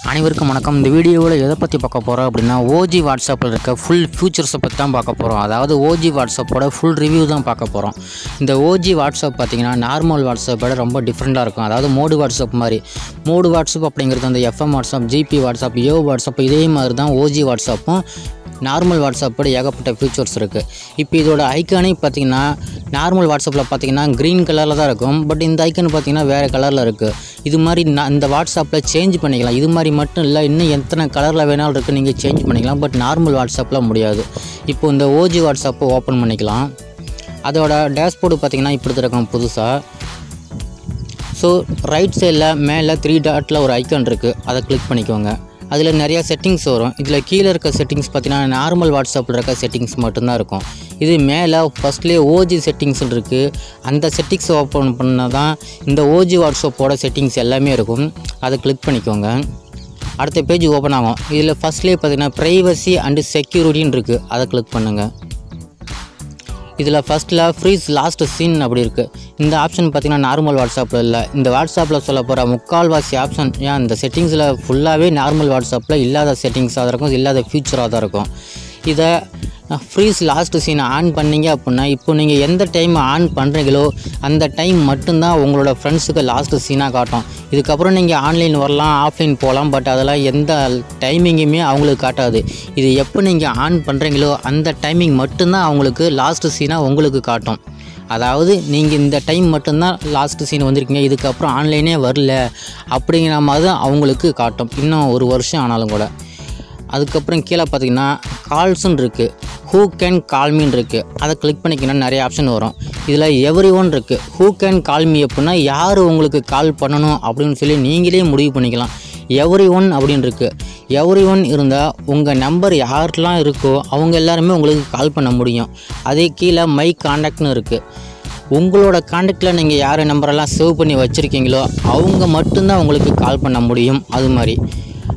அனைவருக்கும் வணக்கம். இந்த வீடியோவில் எதை பற்றி பார்க்க போகிறோம் அப்படின்னா ஓஜி வாட்ஸ்அப்பில் இருக்க ஃபுல் ஃபியூச்சர்ஸை பற்றி தான் பார்க்க போகிறோம். அதாவது ஓஜி வாட்ஸ்அப்போட ஃபுல் ரிவ்யூ தான் பார்க்க போகிறோம். இந்த ஓஜி வாட்ஸ்அப் பார்த்திங்கன்னா நார்மல் வாட்ஸ்அப்போட ரொம்ப டிஃப்ரெண்ட்டாக இருக்கும். அதாவது மோடு வாட்ஸ்அப் மாதிரி. மோடு வாட்ஸ்அப் அப்படிங்கிறது அந்த FM WhatsApp, GB WhatsApp, AO WhatsApp இதே மாதிரி தான் ஓஜி வாட்ஸ்அப்பும். நார்மல் வாட்ஸ்அப்போட ஏகப்பட்ட ஃபீச்சர்ஸ் இருக்குது. இப்போ இதோட ஐக்கானே பார்த்திங்கன்னா நார்மல் வாட்ஸ்அப்பில் பார்த்திங்கன்னா க்ரீன் கலரில் தான் இருக்கும். பட் இந்த ஐக்கன் பார்த்திங்கன்னா வேறு கலரில் இருக்குது. இது மாதிரி இந்த வாட்ஸ்அப்பில் சேஞ்ச் பண்ணிக்கலாம். இது மாதிரி மட்டும் இல்லை, இன்னும் எத்தனை கலரில் வேணாலும் இருக்குது, நீங்கள் சேஞ்ச் பண்ணிக்கலாம். பட் நார்மல் வாட்ஸ்அப்பில் முடியாது. இப்போ இந்த ஓஜி வாட்ஸ்அப்பை ஓப்பன் பண்ணிக்கலாம். அதோட டேஷ்போர்டு பார்த்திங்கன்னா இப்படி இருக்கும் புதுசாக. ஸோ ரைட் சைடில் மேலே 3 டாட்டில் ஒரு ஐக்கான் இருக்குது, அதை கிளிக் பண்ணிக்கோங்க. அதில் நிறையா செட்டிங்ஸ் வரும். இதில் கீழே இருக்க செட்டிங்ஸ் பார்த்திங்கன்னா நார்மல் வாட்ஸ்அப்பில் இருக்க செட்டிங்ஸ் மட்டும்தான் இருக்கும். இது மேலே ஃபஸ்ட்லேயே ஓஜி செட்டிங்ஸ்னு இருக்குது. அந்த செட்டிங்ஸ் ஓப்பன் பண்ணால் தான் இந்த ஓஜி வாட்ஸ்அப்போட செட்டிங்ஸ் எல்லாமே இருக்கும். அதை கிளிக் பண்ணிக்கோங்க. அடுத்த பேஜ் ஓப்பன் ஆகும். இதில் ஃபஸ்ட்லேயே பார்த்திங்கன்னா ப்ரைவசி அண்டு செக்யூரிட்டின்னு இருக்குது, அதை கிளிக் பண்ணுங்கள். இதில் ஃபஸ்ட்டில் ஃப்ரீஸ் லாஸ்ட் சீன் அப்படி இருக்குது. இந்த ஆப்ஷன் பார்த்திங்கன்னா நார்மல் வாட்ஸ்அப்பில் இல்லை. இந்த வாட்ஸ்அப்பில் சொல்ல போகிற முக்கால்வாசி ஆப்ஷன் இந்த செட்டிங்ஸில் ஃபுல்லாகவே நார்மல் வாட்ஸ்அப்பில் இல்லாத செட்டிங்ஸாக தான் இருக்கும், இல்லாத ஃபியூச்சராக தான் இருக்கும். இதை ஃப்ரீஸ் லாஸ்ட் சீனை ஆன் பண்ணிங்க அப்படின்னா இப்போ நீங்கள் எந்த டைம் ஆன் பண்ணுறீங்களோ அந்த டைம் மட்டும்தான் உங்களோட ஃப்ரெண்ட்ஸுக்கு லாஸ்ட்டு சீனாக காட்டும். இதுக்கப்புறம் நீங்கள் ஆன்லைன் வரலாம், ஆஃப்லைன் போகலாம், பட் அதெல்லாம் எந்த டைமிங்குமே அவங்களுக்கு காட்டாது. இது எப்போ நீங்கள் ஆன் பண்ணுறீங்களோ அந்த டைமிங் மட்டும்தான் அவங்களுக்கு லாஸ்ட்டு சீனாக உங்களுக்கு காட்டும். அதாவது நீங்கள் இந்த டைம் மட்டும்தான் லாஸ்ட்டு சீன் வந்திருக்கீங்க, இதுக்கப்புறம் ஆன்லைனே வரல அப்படிங்கிற மாதிரி தான் அவங்களுக்கு காட்டும், இன்னும் 1 வருஷம் ஆனாலும் கூட. அதுக்கப்புறம் கீழே பார்த்திங்கன்னா கால்ஸுன்னு இருக்குது, ஹூ கேன் கால்மின்னு இருக்குது. அதை கிளிக் பண்ணிக்கிங்கன்னா நிறைய ஆப்ஷன் வரும். இதில் எவ்ரி ஒன் இருக்குது. ஹூ கேன் கால்மி அப்படின்னா யார் உங்களுக்கு கால் பண்ணணும் அப்படின்னு சொல்லி நீங்களே முடிவு பண்ணிக்கலாம். எவ்ரி ஒன் அப்படின்னு இருக்குது. எவ்ரி ஒன் இருந்தால் உங்கள் நம்பர் யாரெலாம் இருக்கோ அவங்க எல்லாருமே உங்களுக்கு கால் பண்ண முடியும். அதே கீழே மை காண்டாக்ட்னு இருக்குது. உங்களோட காண்டாக்டில் நீங்கள் யார் நம்பரெல்லாம் சேவ் பண்ணி வச்சுருக்கீங்களோ அவங்க மட்டும்தான் உங்களுக்கு கால் பண்ண முடியும். அது மாதிரி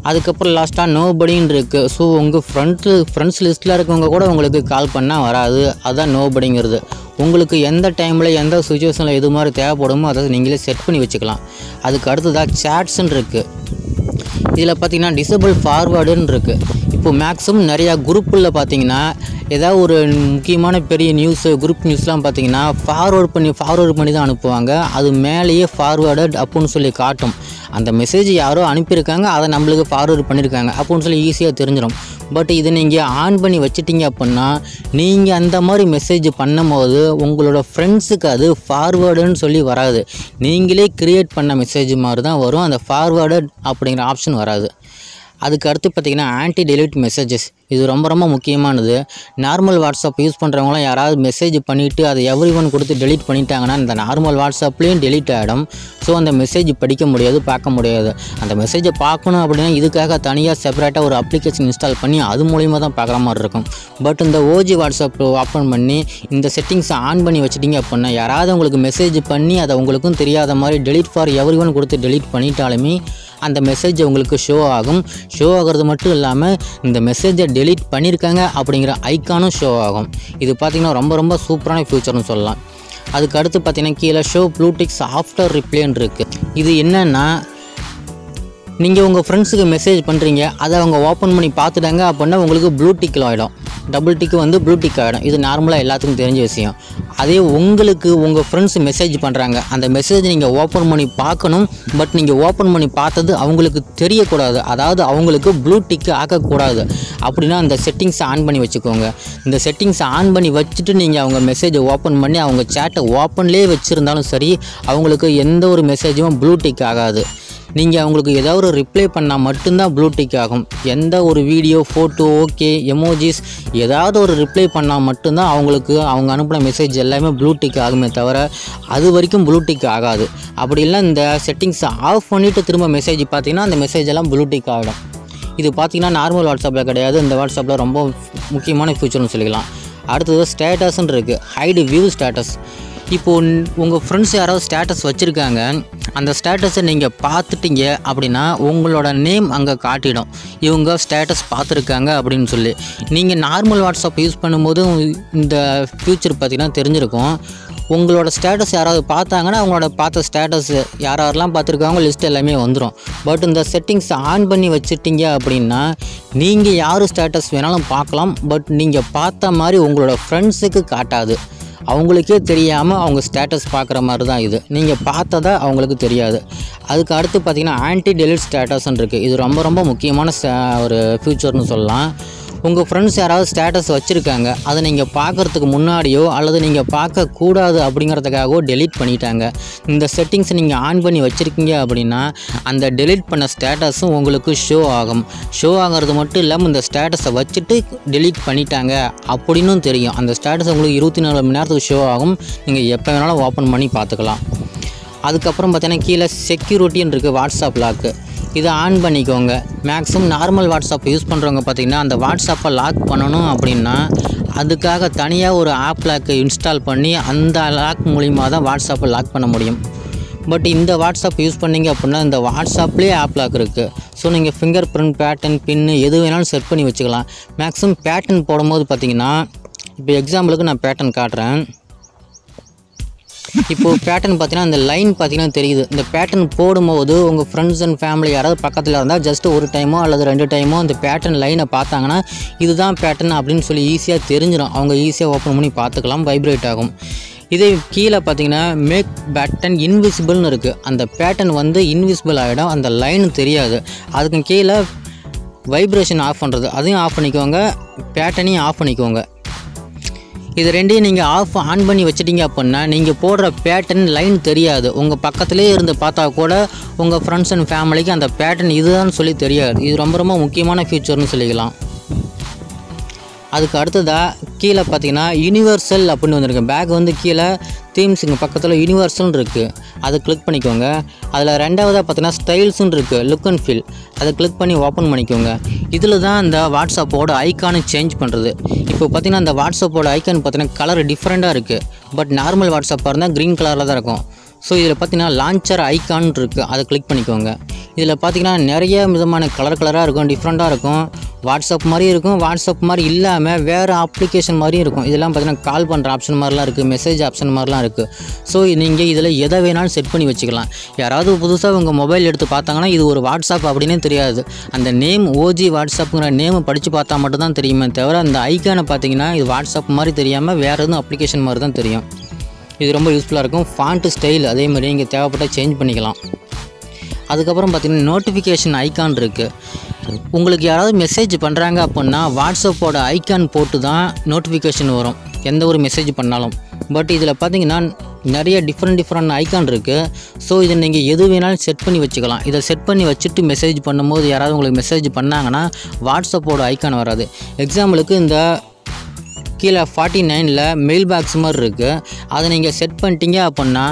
அதுக்கப்புறம் லாஸ்ட்டாக நோபடின்னு இருக்குது. ஸோ உங்கள் ஃப்ரெண்ட்ஸ் லிஸ்ட்டில் இருக்கவங்க கூட உங்களுக்கு கால் பண்ணால் வராது, அதுதான் நோபடிங்கிறது. உங்களுக்கு எந்த டைமில் எந்த சுச்சுவேஷனில் எது மாதிரி தேவைப்படுமோ அதை நீங்களே செட் பண்ணி வச்சுக்கலாம். அதுக்கு அடுத்ததாக சேட்ஸுன்னு இருக்குது. இதில் பார்த்திங்கன்னா டிசபிள் ஃபார்வேர்டுன்னு இருக்குது. இப்போ மேக்ஸிமம் நிறையா குரூப்பில் பார்த்திங்கன்னா ஏதாவது ஒரு முக்கியமான பெரிய நியூஸு குரூப் நியூஸ்லாம் பார்த்திங்கன்னா ஃபார்வேர்ட் பண்ணி தான் அனுப்புவாங்க. அது மேலேயே ஃபார்வேர்டட் அப்படின்னு சொல்லி காட்டும். அந்த மெசேஜ் யாரோ அனுப்பியிருக்காங்க, அதை நம்மளுக்கு ஃபார்வேர்டு பண்ணியிருக்காங்க அப்படின்னு சொல்லி ஈஸியாக தெரிஞ்சிடும். பட் இதை நீங்கள் ஆன் பண்ணி வச்சிட்டிங்க அப்படின்னா நீங்கள் அந்த மாதிரி மெசேஜ் பண்ணும்போது உங்களோட ஃப்ரெண்ட்ஸுக்கு அது ஃபார்வேர்டுன்னு சொல்லி வராது. நீங்களே க்ரியேட் பண்ண மெசேஜ் மாதிரி தான் வரும், அந்த ஃபார்வேர்டட் அப்படிங்கிற ஆப்ஷன் வராது. அதுக்கு அடுத்து பார்த்திங்கன்னா ஆன்டி டெலிட் மெசேஜஸ். இது ரொம்ப ரொம்ப முக்கியமானது. நார்மல் வாட்ஸ்அப் யூஸ் பண்ணுறவங்களாம் யாராவது மெசேஜ் பண்ணிவிட்டு அதை எவ்ரி ஒன் கொடுத்து டெலிட் பண்ணிட்டாங்கன்னா இந்த நார்மல் வாட்ஸ்அப்லேயும் டெலிட் ஆகிடும். ஸோ அந்த மெசேஜ் படிக்க முடியாது, பார்க்க முடியாது. அந்த மெசேஜை பார்க்கணும் அப்படின்னா இதுக்காக தனியாக செப்பரேட்டாக ஒரு அப்ளிகேஷன் இன்ஸ்டால் பண்ணி அது மூலிமா தான் பார்க்குற மாதிரி இருக்கும். பட் இந்த ஓஜி வாட்ஸ்அப் ஓப்பன் பண்ணி இந்த செட்டிங்ஸை ஆன் பண்ணி வச்சிட்டிங்க அப்படின்னா யாராவது உங்களுக்கு மெசேஜ் பண்ணி அதை உங்களுக்கும் தெரியாத மாதிரி டெலிட் ஃபார் எவ்ரி ஒன் கொடுத்து டெலிட் பண்ணிட்டாலுமே அந்த மெசேஜ் உங்களுக்கு ஷோ ஆகும். ஷோ ஆகிறது மட்டும் இல்லாமல் இந்த மெசேஜை டெலிட் பண்ணியிருக்காங்க அப்படிங்கிற ஐக்கானும் ஷோ ஆகும். இது பார்த்திங்கன்னா ரொம்ப ரொம்ப சூப்பரான ஃபியூச்சர்னு சொல்லலாம். அதுக்கு அடுத்து பார்த்திங்கன்னா கீழே ஷோ ப்ளூடிக்ஸ் ஆஃப்டர் ரிப்ளைன்னு இருக்குது. இது என்னென்னா நீங்கள் உங்கள் ஃப்ரெண்ட்ஸுக்கு மெசேஜ் பண்ணுறீங்க, அதை அவங்க ஓப்பன் பண்ணி பார்த்துட்டாங்க அப்படின்னா உங்களுக்கு ப்ளூடிக்கில் ஆகிடும். டபுள் டிக்கு வந்து ப்ளூடிக் ஆகிடும். இது நார்மலாக எல்லாத்துக்கும் தெரிஞ்ச விஷயம். அதே உங்களுக்கு உங்கள் ஃப்ரெண்ட்ஸ் மெசேஜ் பண்ணுறாங்க, அந்த மெசேஜ் நீங்கள் ஓப்பன் பண்ணி பார்க்கணும். பட் நீங்கள் ஓப்பன் பண்ணி பார்த்தது அவங்களுக்கு தெரியக்கூடாது, அதாவது அவங்களுக்கு ப்ளூடிக்கு ஆக்கக்கூடாது. அப்படின்னா அந்த செட்டிங்ஸை ஆன் பண்ணி வச்சுக்கோங்க. இந்த செட்டிங்ஸை ஆன் பண்ணி வச்சுட்டு நீங்கள் அவங்க மெசேஜை ஓப்பன் பண்ணி அவங்க சேட்டை ஓப்பன்லேயே வச்சுருந்தாலும் சரி அவங்களுக்கு எந்த ஒரு மெசேஜும் ப்ளூடிக் ஆகாது. நீங்கள் அவங்களுக்கு ஏதாவது ஒரு ரிப்ளை பண்ணால் மட்டும்தான் ப்ளூடிக் ஆகும். எந்த ஒரு வீடியோ, ஃபோட்டோ, ஓகே, எமோஜிஸ் ஏதாவது ஒரு ரிப்ளை பண்ணால் மட்டும்தான் அவங்களுக்கு அவங்க அனுப்பின மெசேஜ் எல்லாமே ப்ளூடிக் ஆகுமே தவிர அது வரைக்கும் ப்ளூடிக் ஆகாது. அப்படி இல்லை இந்த செட்டிங்ஸை ஆஃப் பண்ணிவிட்டு திரும்ப மெசேஜ் பார்த்திங்கன்னா அந்த மெசேஜ் எல்லாம் ப்ளூடிக் ஆகிடும். இது பார்த்திங்கன்னா நார்மல் வாட்ஸ்அப்பில் கிடையாது. இந்த வாட்ஸ்அப்பில் ரொம்ப முக்கியமான ஃபியூச்சர்னு சொல்லிக்கலாம். அடுத்தது ஸ்டேட்டஸ்ன்னு இருக்குது. Hide view status. இப்போது உங்கள் ஃப்ரெண்ட்ஸ் யாராவது ஸ்டேட்டஸ் வச்சுருக்காங்க, அந்த ஸ்டேட்டஸை நீங்கள் பார்த்துட்டீங்க அப்படின்னா உங்களோட நேம் அங்கே காட்டிடும், இவங்க ஸ்டேட்டஸ் பார்த்துருக்காங்க அப்படின்னு சொல்லி. நீங்கள் நார்மல் வாட்ஸ்அப் யூஸ் பண்ணும்போது இந்த ஃபியூச்சர் பார்த்திங்கன்னா தெரிஞ்சிருக்கும். உங்களோட ஸ்டேட்டஸ் யாராவது பார்த்தாங்கன்னா அவங்களோட பார்த்த ஸ்டேட்டஸ் யாரெல்லாம் பார்த்துருக்காங்க லிஸ்ட் எல்லாமே வந்துடும். பட் இந்த செட்டிங்ஸ் ஆன் பண்ணி வச்சுட்டிங்க அப்படின்னா நீங்கள் யார் ஸ்டேட்டஸ் வேணாலும் பார்க்கலாம். பட் நீங்கள் பார்த்த மாதிரி உங்களோட ஃப்ரெண்ட்ஸுக்கு காட்டாது. அவங்களுக்கே தெரியாமல் அவங்க ஸ்டேட்டஸ் பார்க்குற மாதிரி தான் இது. நீங்கள் பார்த்ததா அவங்களுக்கு தெரியாது. அதுக்கு அடுத்து பார்த்திங்கன்னா ஆன்டி டெலிட் ஸ்டேட்டஸ்ன்னு இருக்குது. இது ரொம்ப ரொம்ப முக்கியமான ஒரு ஃபியூச்சர்னு சொல்லலாம். உங்கள் ஃப்ரெண்ட்ஸ் யாராவது ஸ்டேட்டஸ் வச்சுருக்காங்க, அதை நீங்கள் பார்க்குறதுக்கு முன்னாடியோ அல்லது நீங்கள் பார்க்கக்கூடாது அப்படிங்கிறதுக்காகவோ டெலீட் பண்ணிட்டாங்க. இந்த செட்டிங்ஸ் நீங்கள் ஆன் பண்ணி வச்சுருக்கீங்க அப்படின்னா அந்த டெலீட் பண்ண ஸ்டேட்டஸும் உங்களுக்கு ஷோ ஆகும். ஷோ ஆகிறது மட்டும் இல்லாமல் இந்த ஸ்டேட்டஸை வச்சுட்டு டெலீட் பண்ணிட்டாங்க அப்படின்னும் தெரியும். அந்த ஸ்டேட்டஸ் உங்களுக்கு 24 மணி நேரத்துக்கு ஷோ ஆகும். நீங்கள் எப்போ வேணாலும் ஓப்பன் பண்ணி பார்த்துக்கலாம். அதுக்கப்புறம் பார்த்தீங்கன்னா கீழே செக்யூரிட்டின்னு இருக்குது, வாட்ஸ்அப் லாக்கு. இதை ஆன் பண்ணிக்கோங்க. மேக்ஸிமம் நார்மல் வாட்ஸ்அப் யூஸ் பண்ணுறவங்க பார்த்திங்கன்னா அந்த வாட்ஸ்அப்பை லாக் பண்ணணும் அப்படின்னா அதுக்காக தனியாக ஒரு ஆப் லாக் இன்ஸ்டால் பண்ணி அந்த லாக் மூலிமா தான் வாட்ஸ்அப்பை லாக் பண்ண முடியும். பட் இந்த வாட்ஸ்அப் யூஸ் பண்ணிங்க அப்படின்னா இந்த வாட்ஸ்அப்லேயே ஆப் லாக் இருக்குது. ஸோ நீங்கள் ஃபிங்கர் பிரிண்ட், பேட்டர்ன், பின்னு எது வேணாலும் செட் பண்ணி வச்சுக்கலாம். மேக்ஸிமம் பேட்டர்ன் போடும்போது பார்த்திங்கன்னா இப்போ எக்ஸாம்பிளுக்கு நான் பேட்டர்ன் காட்டுறேன். இப்போது பேட்டர்ன் பார்த்தீங்கன்னா அந்த லைன் பார்த்தீங்கன்னா தெரியுது. இந்த பேட்டர்ன் போடும்போது உங்கள் ஃப்ரெண்ட்ஸ் அண்ட் ஃபேமிலி யாராவது பக்கத்தில் இருந்தால் ஜஸ்ட் ஒரு டைமோ அல்லது 2 டைமோ அந்த பேட்டர்ன் லைனை பார்த்தாங்கன்னா இதுதான் பேட்டர்ன் அப்படின்னு சொல்லி ஈஸியாக தெரிஞ்சிடும். அவங்க ஈஸியாக ஓப்பன் பண்ணி பார்த்துக்கலாம், வைப்ரேட் ஆகும். இதே கீழே பார்த்தீங்கன்னா மேக் பேட்டர்ன் இன்விசிபிள்னு இருக்குது. அந்த பேட்டர்ன் வந்து இன்விசிபிள் ஆகிடும், அந்த லைன் தெரியாது. அதுக்கு கீழே வைப்ரேஷன் ஆஃப் பண்ணுறது, அதையும் ஆஃப் பண்ணிக்கோங்க, பேட்டர்னையும் ஆஃப் பண்ணிக்கோங்க. இது ரெண்டையும் நீங்கள் ஆன் பண்ணி வச்சிட்டிங்க அப்படின்னா நீங்கள் போடுற பேட்டர்ன் லைன் தெரியாது. உங்கள் பக்கத்துலேயே இருந்து பார்த்தா கூட உங்கள் ஃப்ரெண்ட்ஸ் அண்ட் ஃபேமிலிக்கு அந்த பேட்டர்ன் இதுதான் சொல்லி தெரியாது. இது ரொம்ப ரொம்ப முக்கியமான ஃபீச்சர்னு சொல்லிக்கலாம். அதுக்கு அடுத்ததாக கீழே பார்த்தீங்கன்னா யூனிவர்சல் அப்படின்னு வந்துருக்கு. பேக் வந்து கீழே தீம்ஸுங்க பக்கத்தில் யூனிவர்சல்னு இருக்குது, அதை கிளிக் பண்ணிக்கோங்க. அதில் ரெண்டாவதாக பார்த்தீங்கன்னா ஸ்டைல்ஸுன்னு இருக்குது, லுக் அண்ட் ஃபீல், அதை கிளிக் பண்ணி ஓப்பன் பண்ணிக்கோங்க. இதில் தான் இந்த வாட்ஸ்அப்போட ஐக்கானை சேஞ்ச் பண்ணுறது. இப்போ பார்த்தீங்கன்னா அந்த வாட்ஸ்அப்போட ஐக்கான் பார்த்தீங்கன்னா கலர் டிஃப்ரெண்ட்டாக இருக்குது. பட் நார்மல் வாட்ஸ்அப்பாக இருந்தால் க்ரீன் கலரில் தான் இருக்கும். ஸோ இதில் பார்த்தீங்கன்னா லான்ச்சர் ஐக்கான் இருக்குது, அதை கிளிக் பண்ணிக்கோங்க. இதில் பார்த்தீங்கன்னா நிறைய விதமான கலராக இருக்கும், டிஃப்ரெண்ட்டாக இருக்கும். வாட்ஸ்அப் மாதிரி இருக்கும், வாட்ஸ்அப் மாதிரி இல்லாமல் வேறு அப்ளிகேஷன் மாதிரியும் இருக்கும். இதெல்லாம் பார்த்தீங்கன்னா கால் பண்ணுற ஆப்ஷன் மாதிரிலாம் இருக்குது, மெசேஜ் ஆப்ஷன் மாதிரிலாம் இருக்குது. ஸோ நீங்கள் இதில் எதை வேணாலும் செட் பண்ணி வச்சுக்கலாம். யாராவது புதுசாக உங்கள் மொபைல் எடுத்து பார்த்தாங்கன்னா இது ஒரு வாட்ஸ்அப் அப்படின்னே தெரியாது. அந்த நேம் ஓஜி வாட்ஸ்அப்புங்கிற நேமை படித்து பார்த்தா மட்டும்தான் தெரியுமே தவிர அந்த ஐக்கானை பார்த்தீங்கன்னா இது வாட்ஸ்அப் மாதிரி தெரியாமல் வேறு எதுவும் அப்ளிகேஷன் மாதிரி தான் தெரியும். இது ரொம்ப யூஸ்ஃபுல்லாக இருக்கும். ஃபாண்ட் ஸ்டைல் அதே மாதிரி நீங்கள் தேவைப்பட்டால் சேஞ்ச் பண்ணிக்கலாம். அதுக்கப்புறம் பார்த்திங்கன்னா நோட்டிஃபிகேஷன் ஐக்கான் இருக்குது. உங்களுக்கு யாராவது மெசேஜ் பண்ணுறாங்க அப்படின்னா வாட்ஸ்அப்போட ஐக்கான் போட்டு தான் நோட்டிஃபிகேஷன் வரும் எந்த ஒரு மெசேஜ் பண்ணாலும். பட் இதில் பார்த்திங்கன்னா நிறைய டிஃப்ரெண்ட் ஐக்கான் இருக்குது. ஸோ இதை நீங்கள் எது வேணாலும் செட் பண்ணி வச்சுக்கலாம். இதை செட் பண்ணி வச்சுட்டு மெசேஜ் பண்ணும்போது யாராவது உங்களுக்கு மெசேஜ் பண்ணாங்கன்னா வாட்ஸ்அப்போட ஐக்கான் வராது. எக்ஸாம்பிளுக்கு இந்த கீழே 49ல் மெயில் பாக்ஸ் மாதிரி இருக்குது, அதை நீங்கள் செட் பண்ணிட்டீங்க அப்படின்னா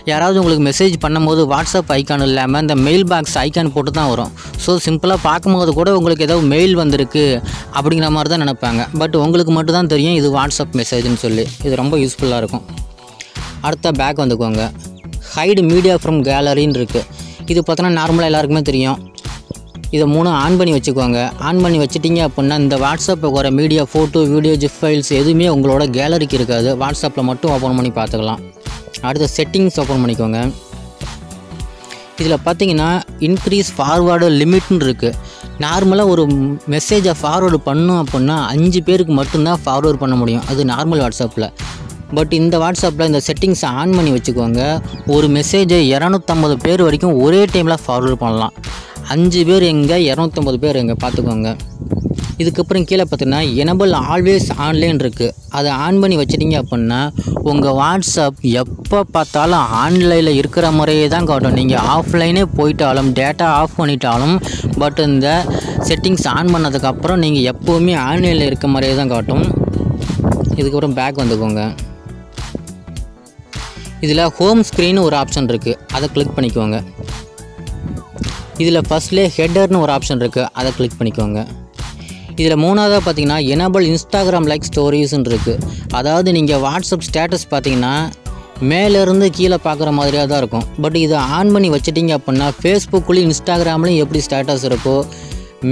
யாராவது உங்களுக்கு மெசேஜ் பண்ணும்போது வாட்ஸ்அப் ஐக்கான் இல்லாமல் இந்த மெயில் பாக்ஸ் ஐக்கான் போட்டு தான் வரும். ஸோ சிம்பிளாக பார்க்கும்போது கூட உங்களுக்கு ஏதோ மெயில் வந்திருக்கு அப்படிங்கிற மாதிரி தான் நினைப்பாங்க. பட் உங்களுக்கு மட்டும் தான் தெரியும் இது வாட்ஸ்அப் மெசேஜ்னு சொல்லி. இது ரொம்ப யூஸ்ஃபுல்லாக இருக்கும். அடுத்த பேக் வந்துக்கோங்க. ஹைடு மீடியா ஃப்ரம் கேலரின்னு இருக்குது. இது பார்த்தோன்னா நார்மலாக எல்லாருக்குமே தெரியும். இதை 3 ஆன் பண்ணி வச்சுக்கோங்க. ஆன் பண்ணி வச்சுட்டிங்க அப்படின்னா இந்த வாட்ஸ்அப்பில் வர media, photo, video, zip files எதுவுமே உங்களோட கேலரிக்கு இருக்காது. வாட்ஸ்அப்பில் மட்டும் ஓப்பன் பண்ணி பார்த்துக்கலாம். அடுத்த செட்டிங்ஸ் ஓப்பன் பண்ணிக்கோங்க. இதில் பார்த்தீங்கன்னா இன்க்ரீஸ் ஃபார்வேர்டு லிமிட்னு இருக்குது. நார்மலாக ஒரு மெசேஜை ஃபார்வேர்டு பண்ணோம் அப்படின்னா 5 பேருக்கு மட்டும்தான் ஃபார்வேர்டு பண்ண முடியும், அது நார்மல் வாட்ஸ்அப்பில். பட் இந்த வாட்ஸ்அப்பில் இந்த செட்டிங்ஸை ஆன் பண்ணி வச்சுக்கோங்க. ஒரு மெசேஜை 250 பேர் வரைக்கும் ஒரே டைமில் ஃபார்வேர்டு பண்ணலாம். 5 பேர் எங்கே, 250 பேர் எங்கே பார்த்துக்கோங்க. இதுக்கப்புறம் கீழே பார்த்தீங்கன்னா எனபிள் ஆல்வேஸ் ஆன்லைன் இருக்குது. அதை ஆன் பண்ணி வச்சிட்டிங்க அப்படின்னா உங்கள் வாட்ஸ்அப் எப்போ பார்த்தாலும் ஆன்லைனில் இருக்கிற முறையே தான் காட்டும். நீங்கள் ஆஃப்லைனே போயிட்டாலும் டேட்டா ஆஃப் பண்ணிட்டாலும் பட் இந்த செட்டிங்ஸ் ஆன் பண்ணதுக்கப்புறம் நீங்கள் எப்போவுமே ஆன்லைனில் இருக்க முறையே தான் காட்டும். இதுக்கப்புறம் பேக் வந்துக்கோங்க. இதில் ஹோம் ஸ்க்ரீன் ஒரு ஆப்ஷன் இருக்குது, அதை கிளிக் பண்ணிக்கோங்க. இதில் ஃபஸ்ட்லேயே ஹெட்டர்னு ஒரு ஆப்ஷன் இருக்குது, அதை கிளிக் பண்ணிக்கோங்க. இதில் மூணாவதாக பார்த்தீங்கன்னா எனபிள் இன்ஸ்டாகிராம் லைக் ஸ்டோரிஸ்ன்னு இருக்குது. அதாவது நீங்கள் வாட்ஸ்அப் ஸ்டேட்டஸ் பார்த்தீங்கன்னா மேலேருந்து கீழே பார்க்குற மாதிரியாக தான் இருக்கும். பட் இதை ஆன் பண்ணி வச்சிட்டிங்க அப்படின்னா ஃபேஸ்புக்லேயும் இன்ஸ்டாகிராம்லேயும் எப்படி ஸ்டேட்டஸ் இருக்கோ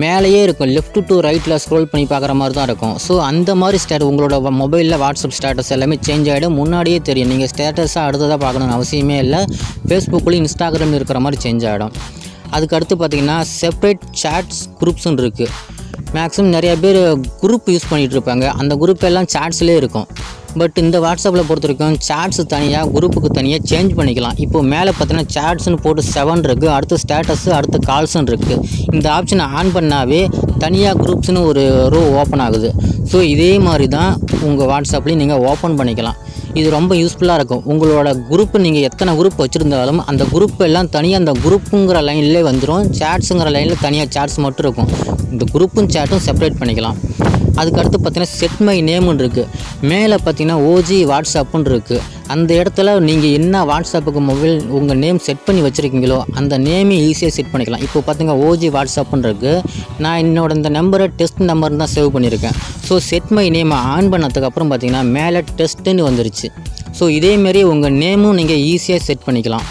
மேலேயே இருக்கும், லெஃப்ட் டு ரைட்டில் ஸ்க்ரோல் பண்ணி பார்க்குற மாதிரி தான் இருக்கும். ஸோ அந்த மாதிரி உங்களோட மொபைலில் வாட்ஸ்அப் ஸ்டேட்டஸ் எல்லாமே சேஞ்ச் ஆகிடும். முன்னாடியே தெரியும், நீங்கள் ஸ்டேட்டஸாக அடுத்ததாக பார்க்கணுன்னு அவசியமே இல்லை. ஃபேஸ்புக்லேயும் இன்ஸ்டாகிராம் இருக்கிற மாதிரி சேஞ்ச் ஆகிடும். அதுக்கடுத்து பார்த்திங்கன்னா செப்பரேட் சேட்ஸ் குரூப்ஸ்ன்னு இருக்குது. மேக்ஸிமம் நிறைய பேர் குரூப் யூஸ் பண்ணிகிட்டு இருப்பாங்க. அந்த குரூப் எல்லாம் சேட்ஸ்லேயே இருக்கும். பட் இந்த வாட்ஸ்அப்பில் பொறுத்த வரைக்கும் சேட்ஸ் தனியாக, குரூப்புக்கு தனியாக சேஞ்ச் பண்ணிக்கலாம். இப்போது மேலே பார்த்தீங்கன்னா சேட்ஸ்னு போட்டு 7 இருக்குது, அடுத்து ஸ்டேட்டஸு, அடுத்து கால்ஸ்ன்னு இருக்குது. இந்த ஆப்ஷனை ஆன் பண்ணாவே தனியாக குரூப்ஸ்னு ஒரு ரோ ஓப்பன் ஆகுது. ஸோ இதே மாதிரி தான் உங்கள் வாட்ஸ்அப்லேயும் நீங்கள் ஓப்பன் பண்ணிக்கலாம். இது ரொம்ப யூஸ்ஃபுல்லாக இருக்கும். உங்களோட குரூப்பு நீங்கள் எத்தனை குரூப் வச்சுருந்தாலும் அந்த குரூப் எல்லாம் தனியாக அந்த குரூப்புங்கிற லைன்லேயே வந்துடும். சேட்ஸுங்கிற லைனில் தனியாக சேட்ஸ் மட்டும் இருக்கும். இந்த குரூப்பும் சேட்டும் செப்பரேட் பண்ணிக்கலாம். அதுக்கடுத்து பார்த்தீங்கன்னா செட் மை நேம்னு இருக்குது. மேலே பார்த்தீங்கன்னா ஓஜி வாட்ஸ்அப்புன்னு இருக்குது. அந்த இடத்துல நீங்கள் என்ன வாட்ஸ்அப்புக்கு மொபைல் உங்கள் நேம் செட் பண்ணி வச்சுருக்கீங்களோ அந்த நேமே ஈஸியாக செட் பண்ணிக்கலாம். இப்போ பார்த்தீங்கன்னா ஓஜி வாட்ஸ்அப்புன்னு இருக்குது. நான் என்னோட இந்த நம்பரை டெஸ்ட் நம்பர் தான் சேவ் பண்ணியிருக்கேன். ஸோ செட் மை நேமை ஆன் பண்ணதுக்கப்புறம் பார்த்தீங்கன்னா மேலே டெஸ்ட்டுன்னு வந்துருச்சு. ஸோ இதேமாரி உங்கள் நேமும் நீங்கள் ஈஸியாக செட் பண்ணிக்கலாம்.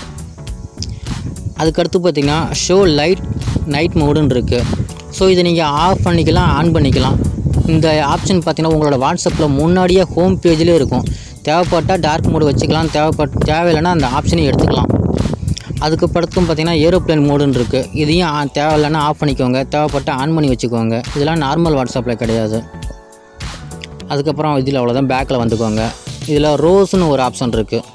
அதுக்கடுத்து பார்த்தீங்கன்னா ஷோ நைட் மோடுன்னு இருக்குது. ஸோ இதை நீங்கள் ஆஃப் பண்ணிக்கலாம், ஆன் பண்ணிக்கலாம். இந்த ஆப்ஷன் பார்த்தீங்கன்னா உங்களோட வாட்ஸ்அப்பில் முன்னாடியே ஹோம் பேஜிலே இருக்கும். தேவைப்பட்டால் டார்க் மோடு வச்சுக்கலாம், தேவையில்லைன்னா அந்த ஆப்ஷனையும் எடுத்துக்கலாம். அதுக்கப்புறத்தும் பார்த்தீங்கன்னா ஏரோப்ளேன் மோடுன்னு இருக்குது. இதையும் தேவையில்லைன்னா ஆஃப் பண்ணிக்கோங்க, தேவைப்பட்டால் ஆன் பண்ணி வச்சுக்கோங்க. இதெல்லாம் நார்மல் வாட்ஸ்அப்பில் கிடையாது. அதுக்கப்புறம் இதில் அவ்வளோதான், பேக்கில் வந்துக்கோங்க. இதில் ரோஸ்னு ஒரு ஆப்ஷன் இருக்குது.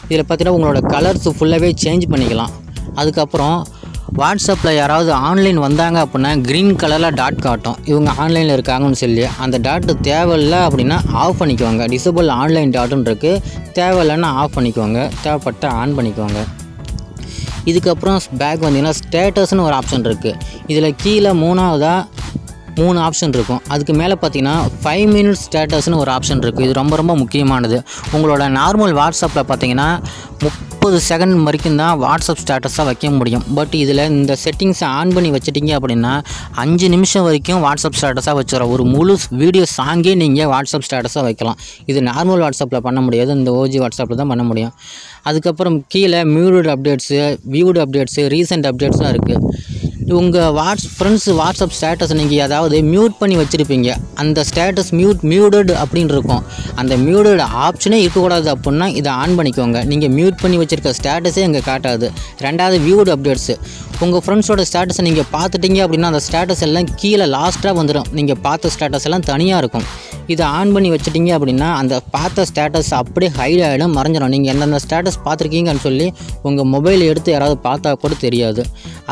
இதில் பார்த்தீங்கன்னா உங்களோட கலர்ஸ் ஃபுல்லாகவே சேஞ்ச் பண்ணிக்கலாம். அதுக்கப்புறம் வாட்ஸ்அப்பில் யாராவது ஆன்லைன் வந்தாங்க அப்படின்னா க்ரீன் கலரில் டாட் காட்டும், இவங்க ஆன்லைனில் இருக்காங்கன்னு சொல்லி. அந்த டாட்டு தேவையில்லை அப்படின்னா ஆஃப் பண்ணிக்கோங்க. டிசபிள் ஆன்லைன் டாட்டுன்னு இருக்குது. தேவையில்லைன்னா ஆஃப் பண்ணிக்கோங்க, தேவைப்பட்ட ஆன் பண்ணிக்கோங்க. இதுக்கப்புறம் பேக் வந்தீங்கன்னா ஸ்டேட்டஸ்னு ஒரு ஆப்ஷன் இருக்குது. இதில் கீழே மூணாவதாக 3 ஆப்ஷன் இருக்கும். அதுக்கு மேலே பார்த்தீங்கன்னா 5 மினிட்ஸ் ஸ்டேட்டஸ்னு ஒரு ஆப்ஷன் இருக்குது. இது ரொம்ப ரொம்ப முக்கியமானது. உங்களோட நார்மல் வாட்ஸ்அப்பில் பார்த்தீங்கன்னா 30 செகண்ட் வரைக்கும் தான் வாட்ஸ்அப் ஸ்டேட்டஸாக வைக்க முடியும். பட் இதில் இந்த செட்டிங்ஸை ஆன் பண்ணி வச்சிட்டிங்க அப்படின்னா 5 நிமிஷம் வரைக்கும் வாட்ஸ்அப் ஸ்டேட்டஸாக வச்சுரும். ஒரு முழு வீடியோ சாங்கே நீங்கள் வாட்ஸ்அப் ஸ்டேட்டஸாக வைக்கலாம். இது நார்மல் வாட்ஸ்அப்பில் பண்ண முடியாது, இந்த ஓஜி வாட்ஸ்அப்பில் தான் பண்ண முடியும். அதுக்கப்புறம் கீழே mute updates, viewed updates, recent அப்டேட்ஸ்லாம் இருக்குது. உங்கள் ஃப்ரெண்ட்ஸ் வாட்ஸ்அப் ஸ்டேட்டஸை நீங்கள் ஏதாவது மியூட் பண்ணி வச்சுருப்பீங்க. அந்த ஸ்டேட்டஸ் மியூடட் அப்படின்னு இருக்கும். அந்த மியூடட் ஆப்ஷனே இருக்கக்கூடாது அப்படின்னா இதை ஆன் பண்ணிக்கோங்க. நீங்கள் மியூட் பண்ணி வச்சுருக்க ஸ்டேட்டஸே இங்கே காட்டாது. ரெண்டாவது வியூடு அப்டேட்ஸு, உங்கள் ஃப்ரெண்ட்ஸோட ஸ்டேட்டஸை நீங்கள் பார்த்துட்டீங்க அப்படின்னா அந்த ஸ்டேட்டஸ் எல்லாம் கீழே லாஸ்ட்டாக வந்துடும். நீங்கள் பார்த்த ஸ்டேட்டஸ் எல்லாம் தனியாக இருக்கும். இதை ஆன் பண்ணி வச்சுட்டிங்க அப்படின்னா அந்த பார்த்த ஸ்டேட்டஸ் அப்படியே ஹைட் ஆகிடும், மறைஞ்சிடும். நீங்கள் எந்தெந்த ஸ்டேட்டஸ் பார்த்துருக்கீங்கன்னு சொல்லி உங்கள் மொபைல் எடுத்து யாராவது பார்த்தா கூட தெரியாது.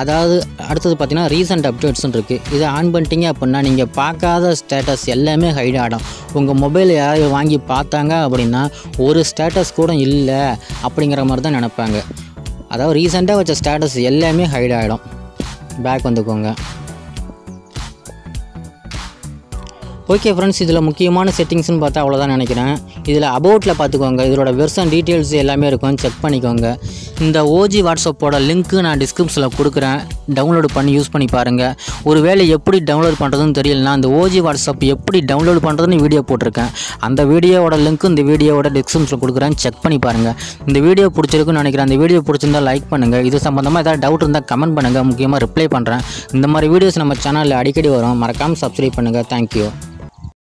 அதாவது அடுத்தது பார்த்தீங்கன்னா ரீசெண்ட் அப்டேட்ஸ்ன்னு இருக்குது. இதை ஆன் பண்ணிட்டீங்க அப்படின்னா நீங்கள் பார்க்காத ஸ்டேட்டஸ் எல்லாமே ஹைட் ஆகிடும். உங்கள் மொபைல் யாராவது வாங்கி பார்த்தாங்க அப்படின்னா ஒரு ஸ்டேட்டஸ் கூட இல்லை அப்படிங்கிற மாதிரி தான் நினைப்பாங்க. அதாவது ரீசெண்டாக வச்ச ஸ்டேட்டஸ் எல்லாமே ஹைட் ஆகிடும். பேக் வந்துக்கோங்க. ஓகே ஃப்ரெண்ட்ஸ், இதில் முக்கியமான செட்டிங்ஸ்னு பார்த்தா அவ்வளோதான் நினைக்கிறேன். இதில் அபவுட்டில் பார்த்துக்கோங்க, இதோட வெர்ஷன் டீட்டெயில்ஸ் எல்லாமே இருக்கும், செக் பண்ணிக்கோங்க. இந்த ஓஜி வாட்ஸ்அப்போட லிங்க்கு நான் டிஸ்கிரிப்ஷனில் கொடுக்குறேன், டவுன்லோடு பண்ணி யூஸ் பண்ணி பாருங்கள். ஒருவேளை எப்படி டவுன்லோட் பண்ணுறதுன்னு தெரியலனா அந்த ஓஜி வாட்ஸ்அப் எப்படி டவுன்லோட் பண்ணுறதுன்னு வீடியோ போட்டிருக்கேன். அந்த வீடியோவோட லிங்க்கு இந்த வீடியோவோட டிஸ்கிரிப்ஷனில் கொடுக்குறேன், செக் பண்ணி பாருங்கள். இந்த வீடியோ பிடிச்சிருக்குன்னு நினைக்கிறேன். அந்த வீடியோ பிடிச்சிருந்தா லைக் பண்ணுங்கள். இது சம்மந்தமாக ஏதாவது டவுட் இருந்தால் கமெண்ட் பண்ணுங்கள், முக்கியமாக ரிப்ளை பண்ணுறேன். இந்த மாதிரி வீடியோஸ் நம்ம சேனலில் அடிக்கடி வரும், மறக்காமல் சப்ஸ்கிரைப் பண்ணுங்கள். தேங்க்யூ.